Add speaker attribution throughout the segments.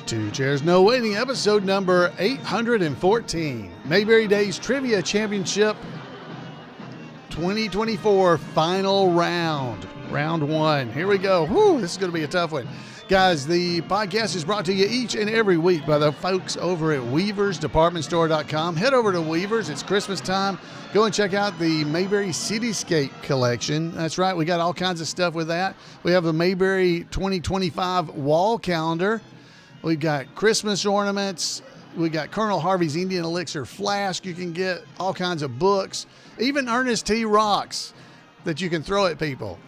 Speaker 1: Two Chairs No Waiting, episode number 814. Mayberry Days Trivia Championship 2024 final round. Round one. Here we go. Whew, this is going to be a tough one. Guys, the podcast is brought to you each and every week by the folks over at weaversdepartmentstore.com. Head over to Weavers. It's Christmas time. Go and check out the Mayberry Cityscape collection. That's right. We got all kinds of stuff with that. We have a Mayberry 2025 wall calendar. We've got Christmas ornaments. We got Colonel Harvey's Indian Elixir flask. You can get all kinds of books, even Ernest T. rocks that you can throw at people.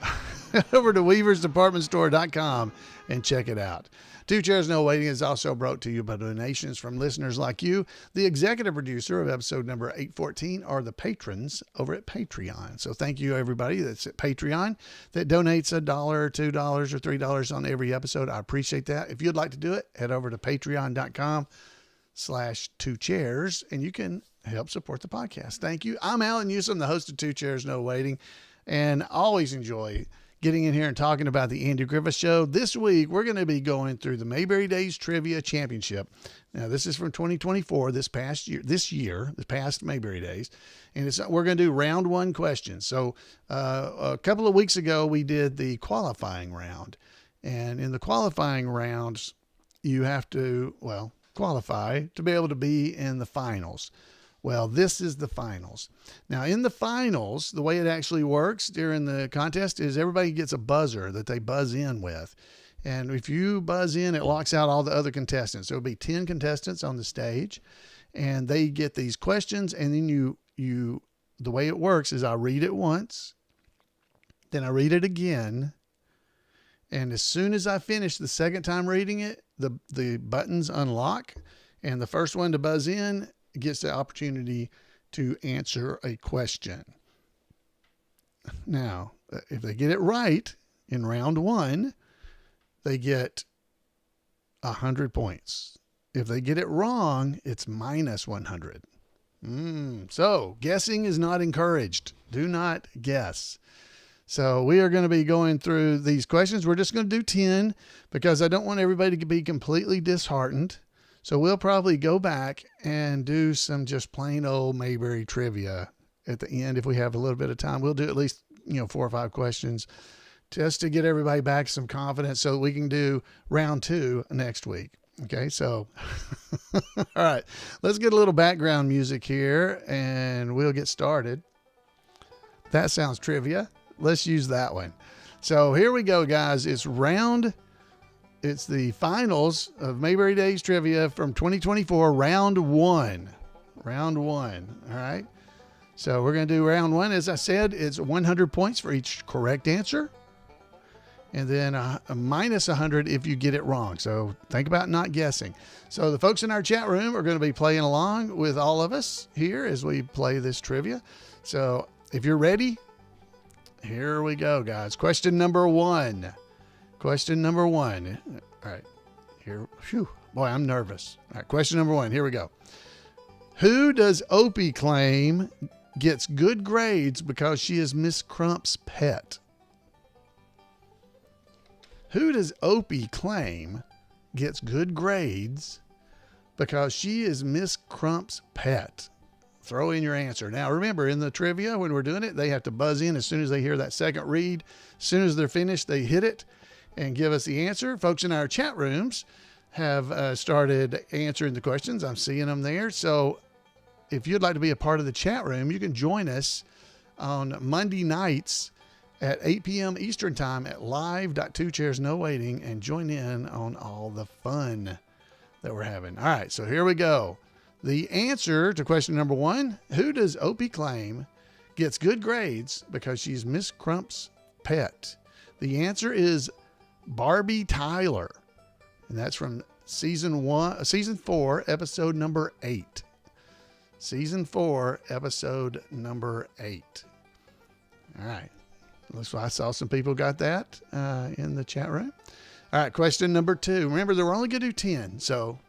Speaker 1: Over to weaversdepartmentstore.com and check it out. Two Chairs No Waiting is also brought to you by donations from listeners like you. The executive producer of episode number 814 are the patrons over at Patreon. So thank you, everybody that's at Patreon that donates $1, $2, or $3 on every episode. I appreciate that. If you'd like to do it, head over to patreon.com/2chairs and you can help support the podcast. Thank you. I'm Allan Newsome, the host of Two Chairs No Waiting, and always enjoy getting in here and talking about the Andy Griffith Show. This week, we're going to be going through the Mayberry Days Trivia Championship. Now, this is from 2024, this past Mayberry Days. And we're going to do round one questions. So a couple of weeks ago, we did the qualifying round. And in the qualifying rounds, you have to, qualify to be able to be in the finals. Well, this is the finals. Now, in the finals, the way it actually works during the contest is everybody gets a buzzer that they buzz in with. And if you buzz in, it locks out all the other contestants. There will be 10 contestants on the stage, and they get these questions. And then the way it works is I read it once, then I read it again. And as soon as I finish the second time reading it, the buttons unlock, and the first one to buzz in gets the opportunity to answer a question. Now, if they get it right in round one, they get 100 points. If they get it wrong, it's minus 100. So guessing is not encouraged. Do not guess. So we are going to be going through these questions. We're just going to do 10 because I don't want everybody to be completely disheartened. So we'll probably go back and do some just plain old Mayberry trivia at the end. If we have a little bit of time, we'll do at least, 4 or 5 questions just to get everybody back some confidence so we can do round 2 next week. Okay. So, all right, let's get a little background music here and we'll get started. That sounds trivia. Let's use that one. So here we go, guys. It's the finals of Mayberry Days Trivia from 2024, round one. Round one. All right. So we're going to do round one. As I said, it's 100 points for each correct answer. And then a minus 100 if you get it wrong. So think about not guessing. So the folks in our chat room are going to be playing along with all of us here as we play this trivia. So if you're ready, here we go, guys. Question number one. Question number one. All right. Here. Phew. Boy, I'm nervous. All right. Question number one. Here we go. Who does Opie claim gets good grades because she is Miss Crump's pet? Who does Opie claim gets good grades because she is Miss Crump's pet? Throw in your answer. Now, remember, in the trivia, when we're doing it, they have to buzz in as soon as they hear that second read. As soon as they're finished, they hit it and give us the answer. Folks in our chat rooms have started answering the questions. I'm seeing them there. So if you'd like to be a part of the chat room, you can join us on Monday nights at 8 p.m. Eastern time at live.2chairsnowaiting and join in on all the fun that we're having. All right, so here we go. The answer to question number one, who does Opie claim gets good grades because she's Miss Crump's pet? The answer is Barbie Tyler. And that's from season 4, episode number 8. Season 4, episode number 8. All right. Looks like I saw some people got that in the chat room. All right. Question number 2. Remember, they were only going to do 10. So,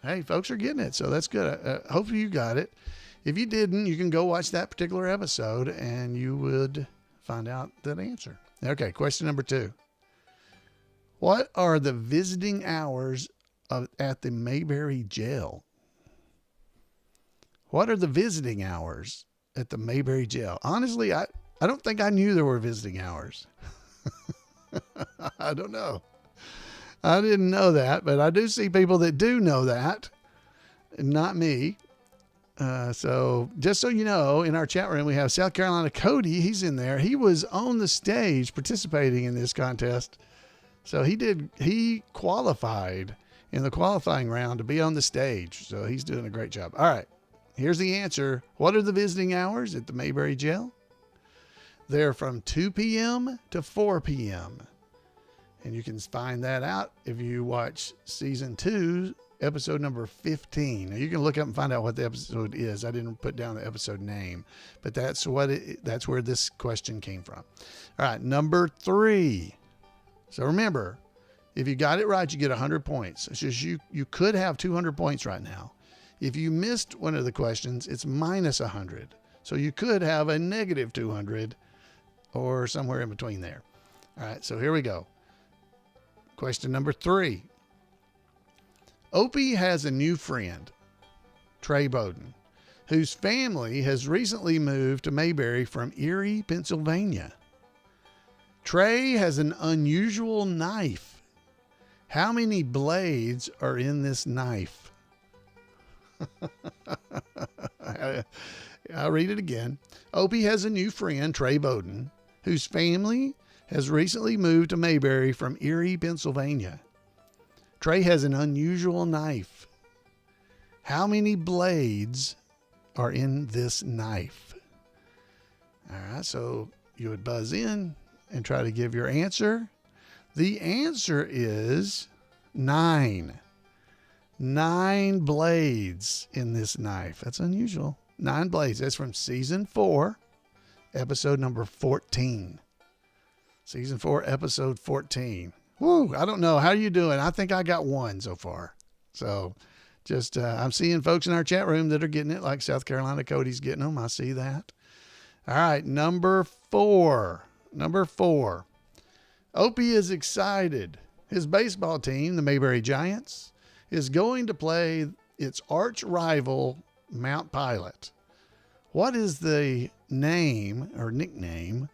Speaker 1: hey, folks are getting it. So that's good. Hopefully you got it. If you didn't, you can go watch that particular episode and you would find out that answer. Okay. Question number 2. What are the visiting hours at the Mayberry jail? What are the visiting hours at the Mayberry jail? Honestly, I don't think I knew there were visiting hours. I don't know. I didn't know that, but I do see people that do know that, not me. So just so you know, in our chat room, we have South Carolina Cody. He's in there. He was on the stage participating in this contest. So he qualified in the qualifying round to be on the stage. So he's doing a great job. All right. Here's the answer. What are the visiting hours at the Mayberry jail? They're from 2 p.m. to 4 p.m. And you can find that out if you watch season 2, episode number 15. Now you can look up and find out what the episode is. I didn't put down the episode name, but that's where this question came from. All right, number 3. So remember, if you got it right, you get 100 points. It's just you could have 200 points right now. If you missed one of the questions, it's minus 100. So you could have a negative 200 or somewhere in between there. All right, so here we go. Question number 3. Opie has a new friend, Trey Bowden, whose family has recently moved to Mayberry from Erie, Pennsylvania. Trey has an unusual knife. How many blades are in this knife? I'll read it again. Opie has a new friend, Trey Bowden, whose family has recently moved to Mayberry from Erie, Pennsylvania. Trey has an unusual knife. How many blades are in this knife? All right, so you would buzz in and try to give your answer. The answer is 9. 9 blades in this knife. That's unusual. 9 blades. That's from season 4, episode number 14. Season 4, episode 14. Woo, I don't know. How are you doing? I think I got 1 so far. So just, I'm seeing folks in our chat room that are getting it, like South Carolina Cody's getting them. I see that. All right, number 4. Number 4. Opie is excited. His baseball team, the Mayberry Giants, is going to play its arch rival, Mount Pilot. What is the name or nickname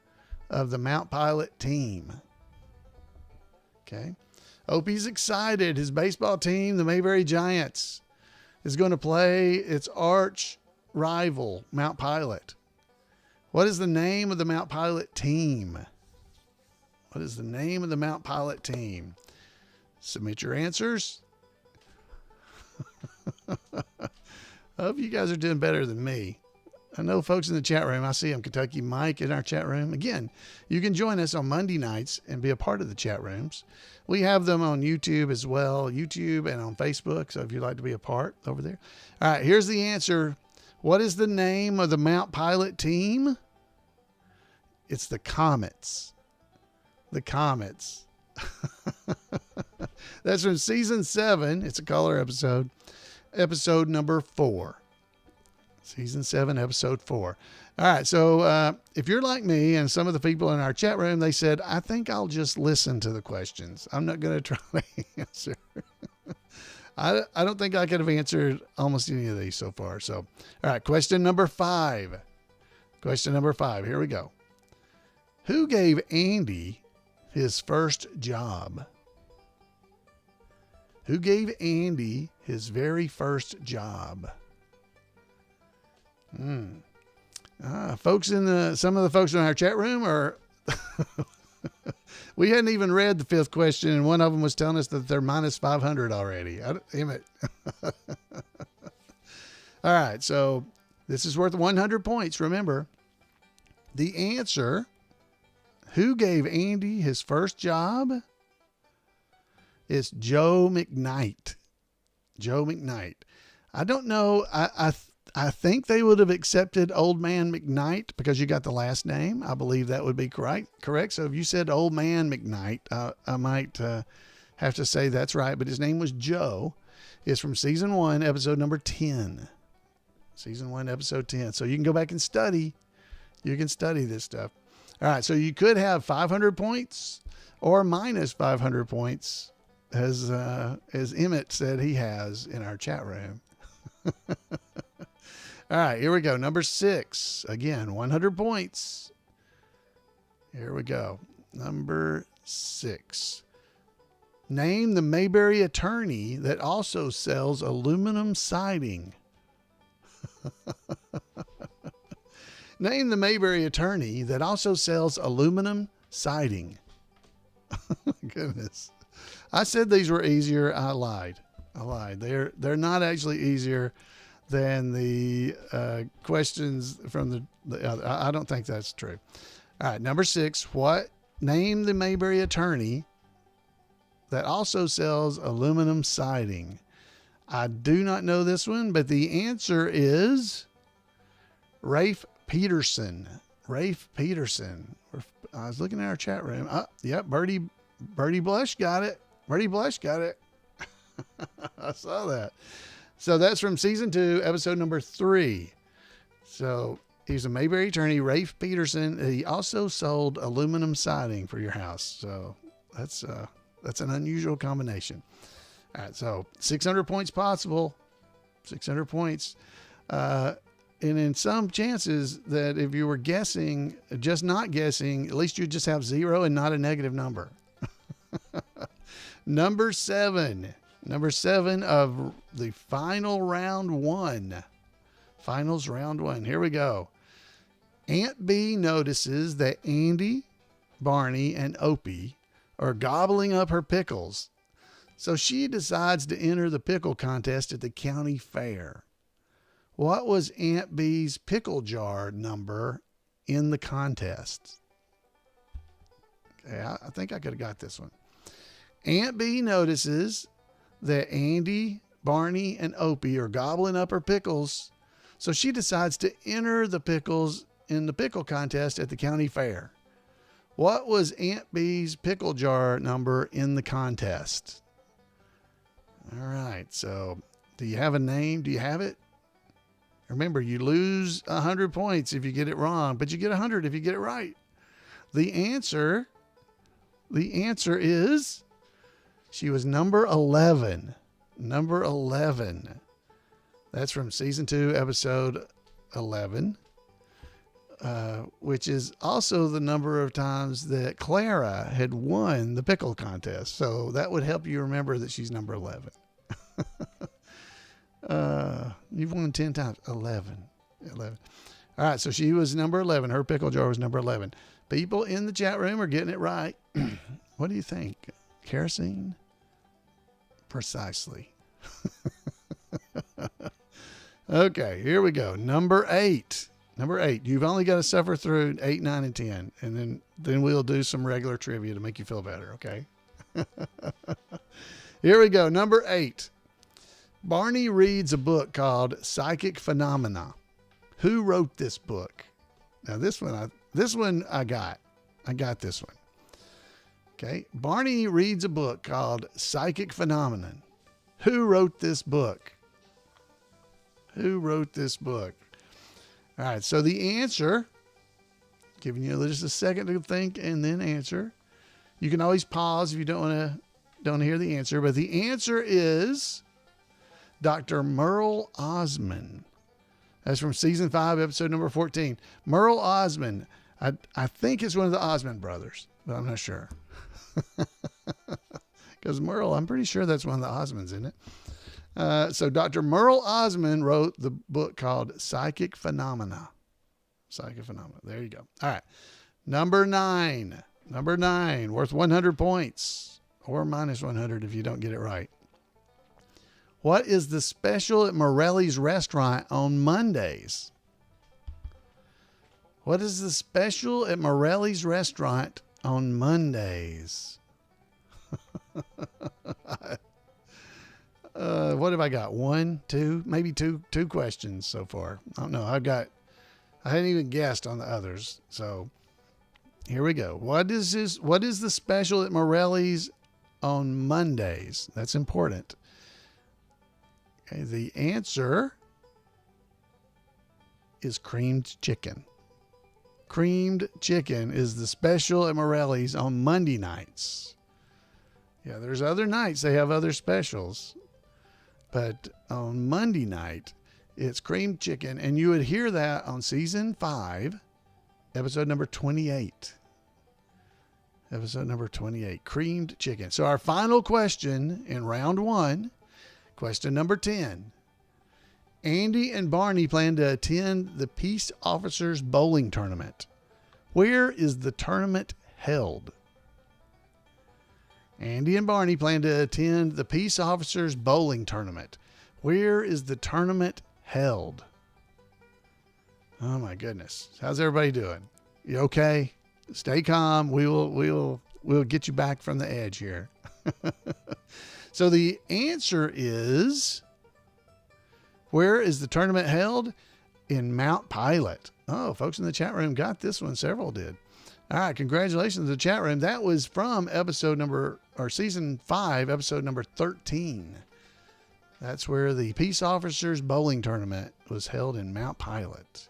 Speaker 1: of the Mount Pilot team? Okay. Opie's excited. His baseball team, the Mayberry Giants, is going to play its arch rival, Mount Pilot. What is the name of the Mount Pilot team? What is the name of the Mount Pilot team? Submit your answers. I hope you guys are doing better than me. I know folks in the chat room, I see them. Kentucky Mike in our chat room. Again, you can join us on Monday nights and be a part of the chat rooms. We have them on YouTube as well, YouTube and on Facebook. So if you'd like to be a part over there. All right, here's the answer. What is the name of the Mount Pilot team? It's the Comets. The Comets. That's from season 7. It's a color episode. Episode number 4. Season 7, episode 4. All right. So if you're like me and some of the people in our chat room, they said, I think I'll just listen to the questions. I'm not going to try to answer. I don't think I could have answered almost any of these so far. So, all right. Question number 5. Question number 5. Here we go. Who gave Andy his first job? Who gave Andy his very first job? Folks in some of the folks in our chat room are, we hadn't even read the 5th question, and one of them was telling us that they're minus 500 already. Damn it. All right. So this is worth 100 points. Remember the answer. Who gave Andy his first job? It's Joe McKnight. Joe McKnight. I don't know. I think they would have accepted Old Man McKnight because you got the last name. I believe that would be correct. So if you said Old Man McKnight, I might have to say that's right. But his name was Joe. It's from season 1, episode number 10. Season 1, episode 10. So you can go back and study. You can study this stuff. All right. So you could have 500 points or minus 500 points as Emmett said he has in our chat room. All right, here we go. Number 6. Again, 100 points. Here we go. Number 6. Name the Mayberry attorney that also sells aluminum siding. Name the Mayberry attorney that also sells aluminum siding. Goodness. I said these were easier. I lied. They're not actually easier than the questions from the other. I don't think that's true. All right, number 6. Name the Mayberry attorney that also sells aluminum siding. I do not know this one, but the answer is Rafe Peterson. Rafe Peterson. I was looking at our chat room. Yep, Birdie Blush got it. Birdie Blush got it. I saw that. So that's from season 2, episode number 3. So he's a Mayberry attorney, Rafe Peterson. He also sold aluminum siding for your house. So that's an unusual combination. All right, so 600 points possible. 600 points. And in some chances that if you were guessing, just not guessing, at least you just have 0 and not a negative number. Number 7. Number 7 of the final round 1. Finals round 1. Here we go. Aunt Bee notices that Andy, Barney, and Opie are gobbling up her pickles. So she decides to enter the pickle contest at the county fair. What was Aunt Bee's pickle jar number in the contest? Okay, I think I could have got this one. Aunt Bee notices that Andy, Barney, and Opie are gobbling up her pickles, so she decides to enter the pickles in the pickle contest at the county fair. What was Aunt Bee's pickle jar number in the contest? All right, so do you have a name? Do you have it? Remember, you lose 100 points if you get it wrong, but you get 100 if you get it right. The answer is she was number 11. Number 11. That's from season 2, episode 11, which is also the number of times that Clara had won the pickle contest. So that would help you remember that she's number 11. You've won 10 times. 11. All right. So she was number 11. Her pickle jar was number 11. People in the chat room are getting it right. What do you think? Kerosene? Precisely. Okay, here we go. Number 8. Number 8. You've only got to suffer through 8, 9, and 10. And then we'll do some regular trivia to make you feel better, okay? Here we go. Number 8. Barney reads a book called Psychic Phenomena. Who wrote this book? Now this one I got. I got this one. Okay. Barney reads a book called Psychic Phenomenon. Who wrote this book? Who wrote this book? All right. So the answer, giving you just a second to think and then answer. You can always pause if you don't want to hear the answer, but the answer is Dr. Merle Osmond. That's from season 5, episode number 14. Merle Osmond. I think it's one of the Osmond brothers, but I'm not sure. Because Merle, I'm pretty sure that's one of the Osmonds, isn't it? So Dr. Merle Osmond wrote the book called Psychic Phenomena. Psychic Phenomena. There you go. All right. Number 9. Number 9, worth 100 points or minus 100 if you don't get it right. What is the special at Morelli's restaurant on Mondays? What is the special at Morelli's restaurant on Mondays? What have I got? 1, 2, maybe two questions so far. I don't know. I hadn't even guessed on the others. So here we go. What is the special at Morelli's on Mondays? That's important. Okay, the answer is creamed chicken. Creamed chicken is the special at Morelli's on Monday nights. Yeah, there's other nights they have other specials. But on Monday night, it's creamed chicken. And you would hear that on season 5, episode number 28. Episode number 28, creamed chicken. So our final question in round 1, question number 10. Andy and Barney plan to attend the Peace Officers Bowling Tournament. Where is the tournament held? Andy and Barney plan to attend the Peace Officers Bowling Tournament. Where is the tournament held? Oh my goodness. How's everybody doing? You okay? Stay calm. We'll get you back from the edge here. So the answer is, where is the tournament held? In Mount Pilot. Oh, folks in the chat room got this one. Several did. All right. Congratulations to the chat room. That was from season 5, episode number 13. That's where the Peace Officers Bowling Tournament was held in Mount Pilot.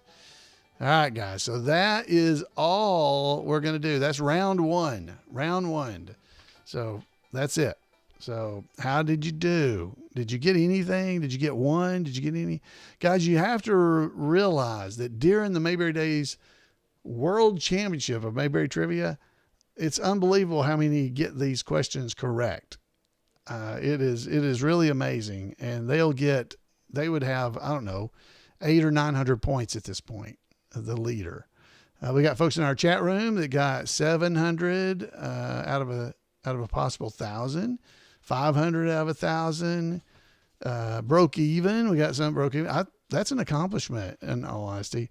Speaker 1: All right, guys. So that is all we're going to do. That's round 1. Round 1. So that's it. So how did you do? Did you get anything? Did you get one? Did you get any? Guys, you have to realize that during the Mayberry Days World Championship of Mayberry Trivia, it's unbelievable how many get these questions correct. It is really amazing. And they would have, I don't know, 800 or 900 points at this point, the leader. We got folks in our chat room that got 700 out of a possible 1,000. 500 out of 1,000, broke even. We got some broke even. That's an accomplishment in all honesty.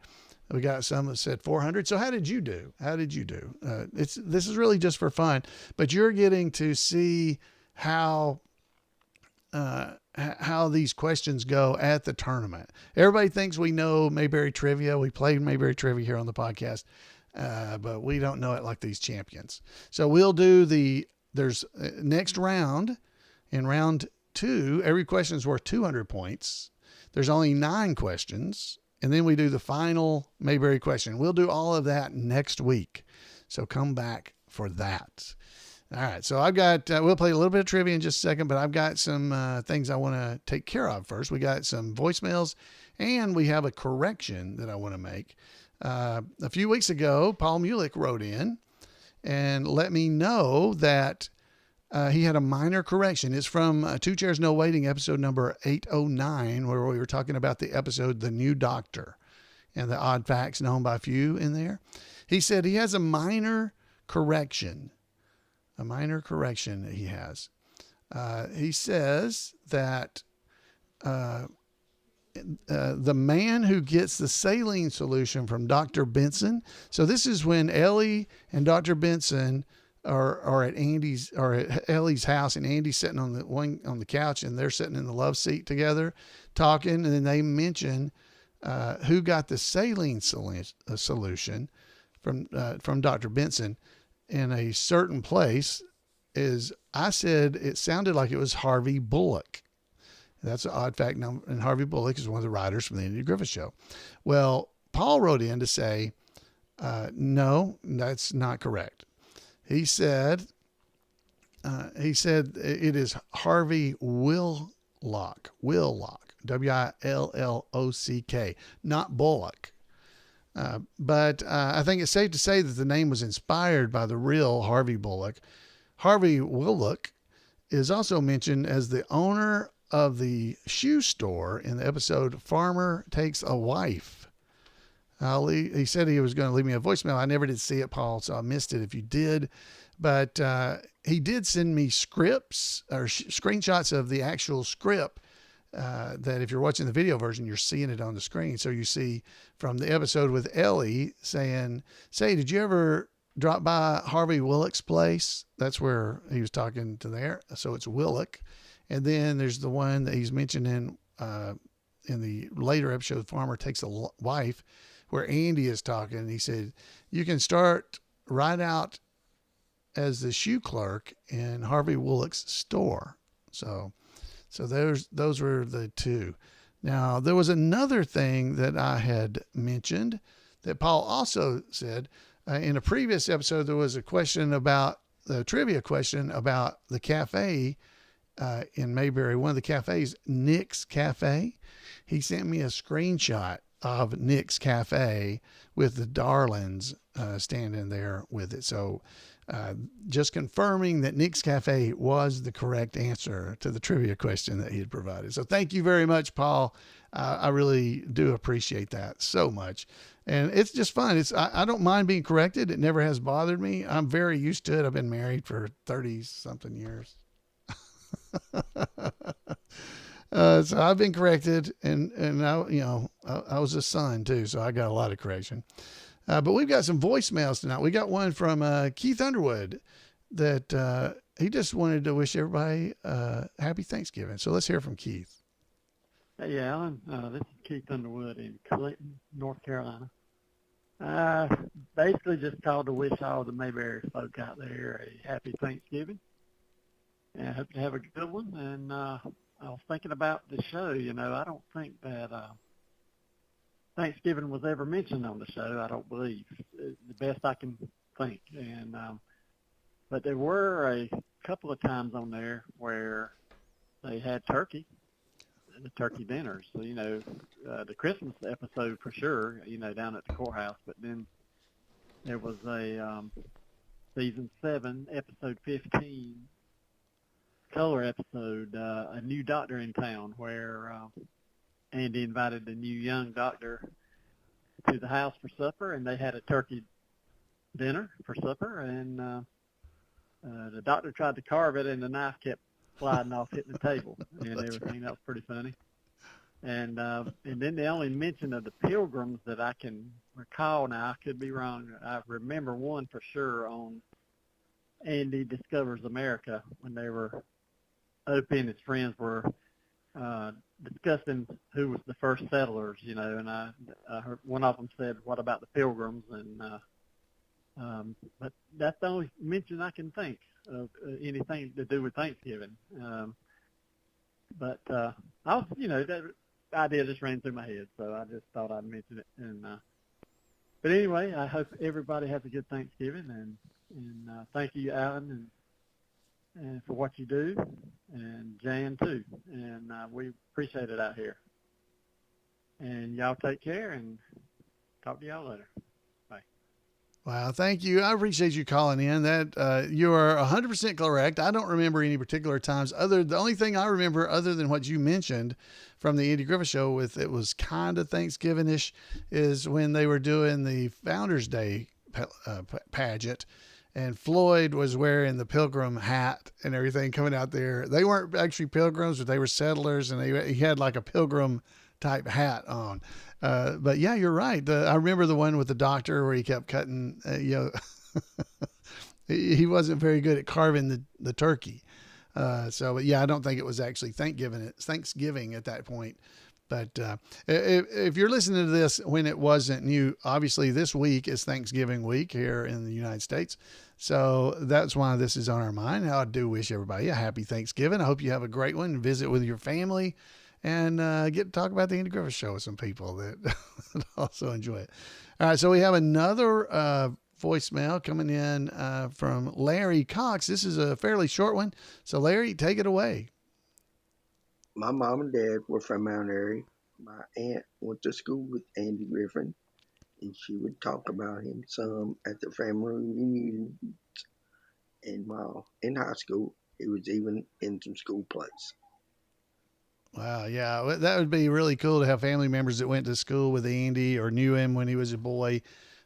Speaker 1: We got some that said 400. So how did you do? This is really just for fun, but you're getting to see how these questions go at the tournament. Everybody thinks we know Mayberry Trivia. We played Mayberry Trivia here on the podcast, but we don't know it like these champions. So we'll do there's next round. In round 2, every question is worth 200 points. There's only 9 questions. And then we do the final Mayberry question. We'll do all of that next week. So come back for that. All right. So I've got, we'll play a little bit of trivia in just a second, but I've got some things I want to take care of first. We got some voicemails and we have a correction that I want to make. A few weeks ago, Paul Mulick wrote in and let me know that he had a minor correction. It's from Two Chairs No Waiting, episode number 809, where we were talking about the episode The New Doctor and the odd facts known by few in there. He said he has a minor correction. A minor correction that he has. He says that the man who gets the saline solution from Dr. Benson. So this is when Ellie and Dr. Benson are at Ellie's house, and Andy's sitting on the couch, and they're sitting in the love seat together talking, and then they mention who got the saline solution from Dr. Benson in a certain place. I said it sounded like it was Harvey Bullock. That's an odd fact, and Harvey Bullock is one of the writers from the Andy Griffith Show. Well, Paul wrote in to say, no, that's not correct. He said it is Harvey Willock, Willock, not Bullock. But I think it's safe to say that the name was inspired by the real Harvey Bullock. Harvey Willock is also mentioned as the owner of the shoe store in the episode Farmer Takes a Wife. He said he was going to leave me a voicemail. I never did see it, Paul, so I missed it if you did. But he did send me scripts or screenshots of the actual script that if you're watching the video version, you're seeing it on the screen. So you see from the episode with Ellie saying, did you ever drop by Harvey Willock's place? That's where he was talking to there. So it's Willock. And then there's the one that he's mentioning in the later episode, Farmer Takes a Wife, where Andy is talking, and he said, you can start right out as the shoe clerk in Harvey Willock's store. So those were the two. Now, there was another thing that I had mentioned that Paul also said in a previous episode. There was a question about the trivia question about the cafe in Mayberry, one of the cafes, Nick's Cafe. He sent me a screenshot of Nick's Cafe with the Darlings standing there with it. So just confirming that Nick's Cafe was the correct answer to the trivia question that he had provided. So thank you very much, Paul. I really do appreciate that so much. And it's just fun. I don't mind being corrected. It never has bothered me. I'm very used to it. I've been married for 30 something years. So I've been corrected, and I was a son too, so I got a lot of correction. But we've got some voicemails tonight. We got one from Keith Underwood that he just wanted to wish everybody happy Thanksgiving. So let's hear from Keith.
Speaker 2: Hey, Allan. This is Keith Underwood in Clinton, North Carolina. Basically just called to wish all the Mayberry folk out there a happy Thanksgiving. And I hope to have a good one. And I was thinking about the show. I don't think that Thanksgiving was ever mentioned on the show. I don't believe. The best I can think. And but there were a couple of times on there where they had turkey, the turkey dinners. So, the Christmas episode for sure, down at the courthouse. But then there was a season 7, episode 15, color episode, A New Doctor in Town, where Andy invited the new young doctor to the house for supper, and they had a turkey dinner for supper, and the doctor tried to carve it, and the knife kept sliding off, hitting the table and everything. Right. That was pretty funny. And then the only mention of the Pilgrims that I can recall, now I could be wrong, I remember one for sure on Andy Discovers America, when they were, Opie and his friends were discussing who was the first settlers, and I heard one of them said, "What about the Pilgrims?" And but that's the only mention I can think of anything to do with Thanksgiving. But I was, that idea just ran through my head, so I just thought I'd mention it. And but anyway, I hope everybody has a good Thanksgiving, and thank you, Allan, and for what you do, and Jan too, and we appreciate it out here. And y'all take care, and talk to y'all later. Bye.
Speaker 1: Wow, thank you. I appreciate you calling in. That you are 100% correct. I don't remember any particular times. The only thing I remember, other than what you mentioned from the Andy Griffith Show, with it was kind of Thanksgiving-ish, is when they were doing the Founders Day pageant. And Floyd was wearing the pilgrim hat and everything coming out there. They weren't actually pilgrims, but they were settlers, and he had like a pilgrim type hat on. But yeah, you're right. I remember the one with the doctor where he kept cutting, he wasn't very good at carving the turkey. But yeah, I don't think it was actually Thanksgiving at that point. But if you're listening to this when it wasn't new, obviously this week is Thanksgiving week here in the United States. So that's why this is on our mind. I do wish everybody a happy Thanksgiving. I hope you have a great one. Visit with your family and get to talk about the Andy Griffith Show with some people that also enjoy it. All right, so we have another voicemail coming in from Larry Cox. This is a fairly short one. So Larry, take it away.
Speaker 3: My mom and dad were from Mount Airy. My aunt went to school with Andy Griffin, and she would talk about him some at the family reunions. And while in high school, he was even in some school plays.
Speaker 1: Wow, yeah, that would be really cool to have family members that went to school with Andy or knew him when he was a boy.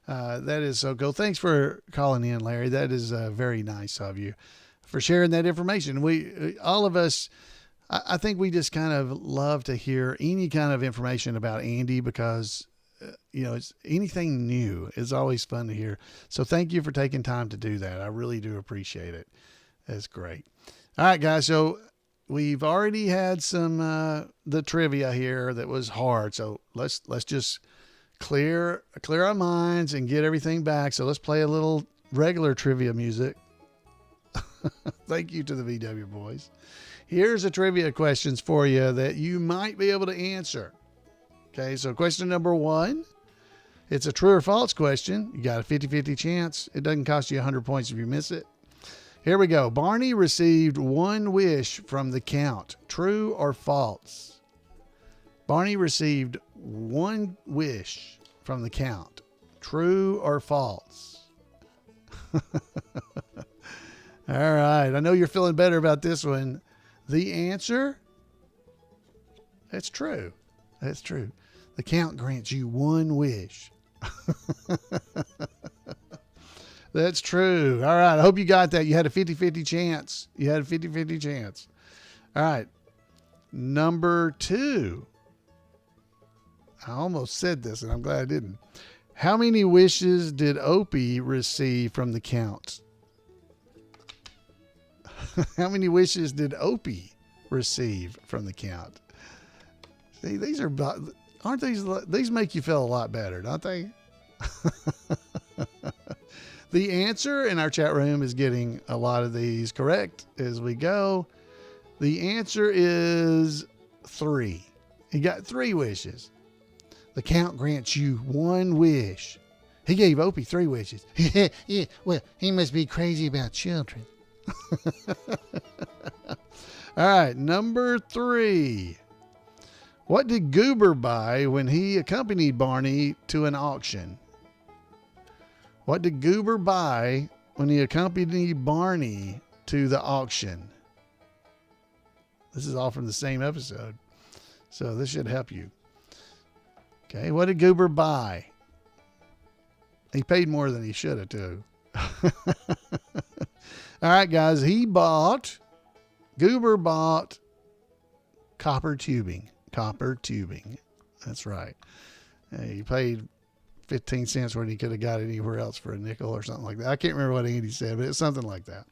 Speaker 1: That is so cool. Thanks for calling in, Larry. That is very nice of you for sharing that information. All of us, I think we just kind of love to hear any kind of information about Andy because, it's anything new is always fun to hear. So thank you for taking time to do that. I really do appreciate it. That's great. All right, guys. So we've already had some, the trivia here that was hard. So let's just clear our minds and get everything back. So let's play a little regular trivia music. Thank you to the VW boys. Here's a trivia questions for you that you might be able to answer. Okay, so question number 1. It's a true or false question. You got a 50-50 chance. It doesn't cost you 100 points if you miss it. Here we go. Barney received one wish from the count. True or false? Barney received one wish from the count. True or false? All right. I know you're feeling better about this one. The answer? That's true. That's true. The count grants you one wish. That's true. All right. I hope you got that. You had a 50-50 chance. You had a 50-50 chance. All right. Number 2. I almost said this, and I'm glad I didn't. How many wishes did Opie receive from the count? How many wishes did Opie receive from the count? See, these are, aren't these make you feel a lot better, don't they? The answer in our chat room is getting a lot of these correct as we go. The answer is 3. He got 3 wishes. The count grants you one wish. He gave Opie 3 wishes. Yeah, well, he must be crazy about children. All right, number 3. What did Goober buy when he accompanied Barney to an auction? What did Goober buy when he accompanied Barney to the auction? This is all from the same episode, so this should help you. Okay, what did Goober buy? He paid more than he should have, too. All right, guys, Goober bought copper tubing. Copper tubing. That's right. He paid 15 cents when he could have got it anywhere else for a nickel or something like that. I can't remember what Andy said, but it's something like that.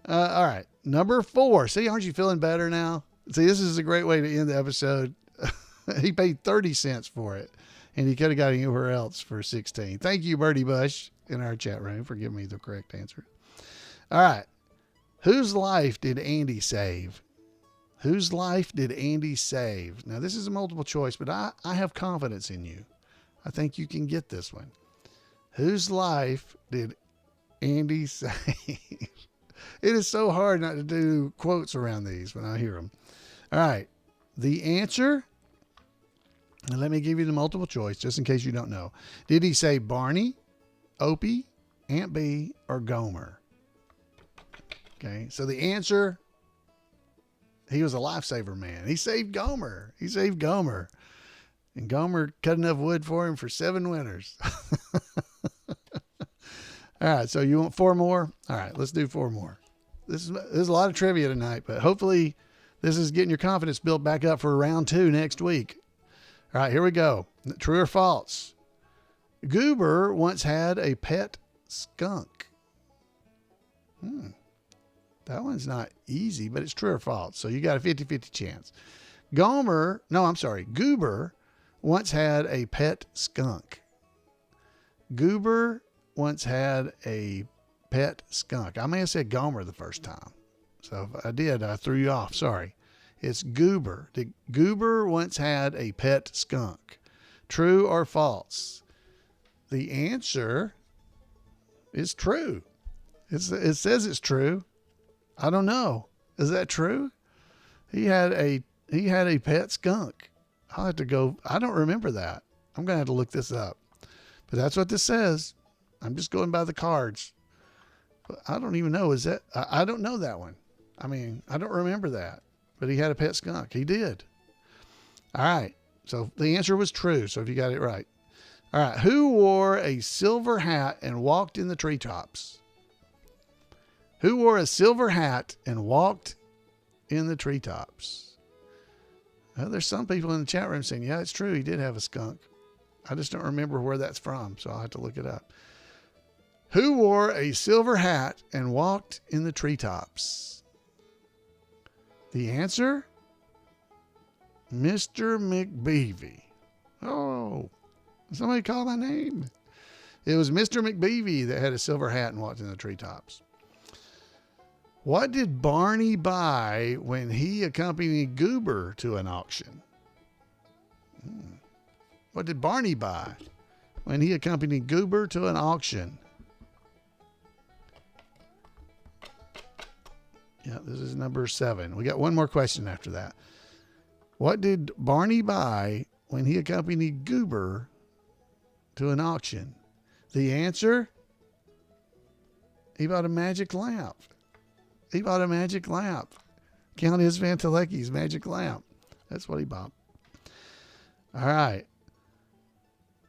Speaker 1: All right. Number 4. See, aren't you feeling better now? See, this is a great way to end the episode. He paid 30 cents for it, and he could have got it anywhere else for 16. Thank you, Birdie Bush, in our chat room for giving me the correct answer. All right. Whose life did Andy save? Whose life did Andy save? Now, this is a multiple choice, but I have confidence in you. I think you can get this one. Whose life did Andy save? It is so hard not to do quotes around these when I hear them. All right. The answer, and let me give you the multiple choice just in case you don't know. Did he say Barney, Opie, Aunt Bee, or Gomer? Okay. So the answer, he was a lifesaver man. He saved Gomer. He saved Gomer. And Gomer cut enough wood for him for 7 winters. All right, so you want 4 more? All right, let's do 4 more. There's a lot of trivia tonight, but hopefully this is getting your confidence built back up for round 2 next week. All right, here we go. True or false? Goober once had a pet skunk. That one's not easy, but it's true or false. So you got a 50-50 chance. Goober once had a pet skunk. Goober once had a pet skunk. I may have said Gomer the first time. So if I did, I threw you off. Sorry. It's Goober. Goober once had a pet skunk. True or false? The answer is true. It says it's true. I don't know. Is that true? He had a pet skunk. I'll have to go. I don't remember that. I'm going to have to look this up. But that's what this says. I'm just going by the cards. But I don't even know. I don't know that one. I mean, I don't remember that. But he had a pet skunk. He did. All right. So the answer was true. So if you got it right. All right. Who wore a silver hat and walked in the treetops? Who wore a silver hat and walked in the treetops? Well, there's some people in the chat room saying, yeah, it's true. He did have a skunk. I just don't remember where that's from, so I'll have to look it up. Who wore a silver hat and walked in the treetops? The answer? Mr. McBeavy. Oh, somebody call my name. It was Mr. McBeavy that had a silver hat and walked in the treetops. What did Barney buy when he accompanied Goober to an auction? What did Barney buy when he accompanied Goober to an auction? Yeah, this is number 7. We got one more question after that. What did Barney buy when he accompanied Goober to an auction? The answer? He bought a magic lamp. He bought a magic lamp. Countess Van Teleki's magic lamp. That's what he bought. All right.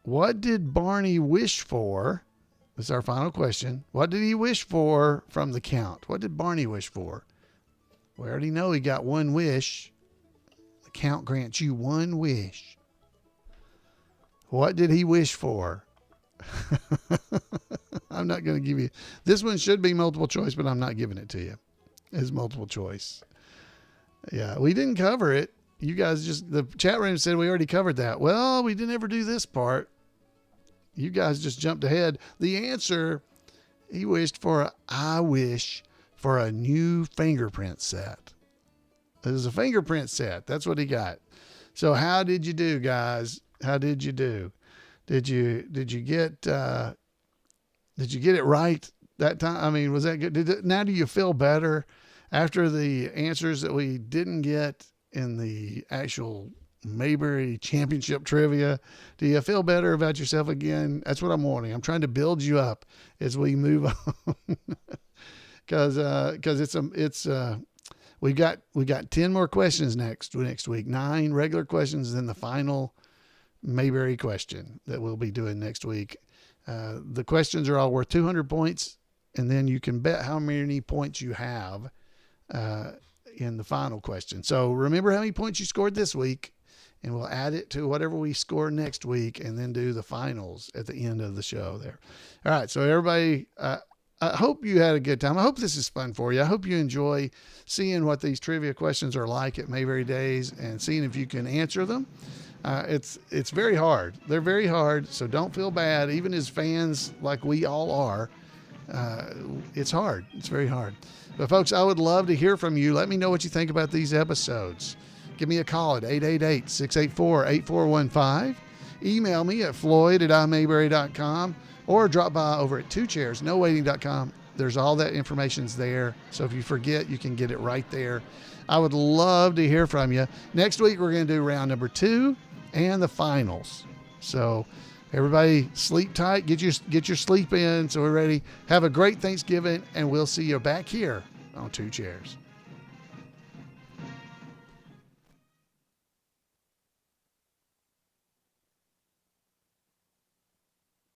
Speaker 1: What did Barney wish for? This is our final question. What did he wish for from the Count? What did Barney wish for? We already know he got one wish. The Count grants you one wish. What did he wish for? I'm not going to give you. This one should be multiple choice, but I'm not giving it to you. It's multiple choice. Yeah, we didn't cover it. You guys just, the chat room said we already covered that. Well, we didn't ever do this part. You guys just jumped ahead. The answer, he wished for, I wish for a new fingerprint set. It was a fingerprint set. That's what he got. So how did you do, guys? How did you do? Did you get it right that time? I mean, was that good? Now do you feel better after the answers that we didn't get in the actual Mayberry Championship trivia? Do you feel better about yourself again? That's what I'm wanting. I'm trying to build you up as we move on. Cause we got 10 more questions next week, 9 regular questions, then the final Mayberry question that we'll be doing next week. The questions are all worth 200 points, and then you can bet how many points you have in the final question. So remember how many points you scored this week, and we'll add it to whatever we score next week, and then do the finals at the end of the show there. All right. So everybody, I hope you had a good time. I hope this is fun for you. I hope you enjoy seeing what these trivia questions are like at Mayberry Days and seeing if you can answer them. It's very hard. They're very hard. So don't feel bad. Even as fans like we all are, it's hard. It's very hard. But folks, I would love to hear from you. Let me know what you think about these episodes. Give me a call at 888-684-8415. Email me at floyd@imayberry.com or drop by over at 2chairsnowaiting.com. There's all that information's there. So if you forget, you can get it right there. I would love to hear from you. Next week, we're going to do round number 2 and the finals. So everybody sleep tight, get your sleep in. So we're ready. Have a great Thanksgiving, and we'll see you back here on 2 Chairs.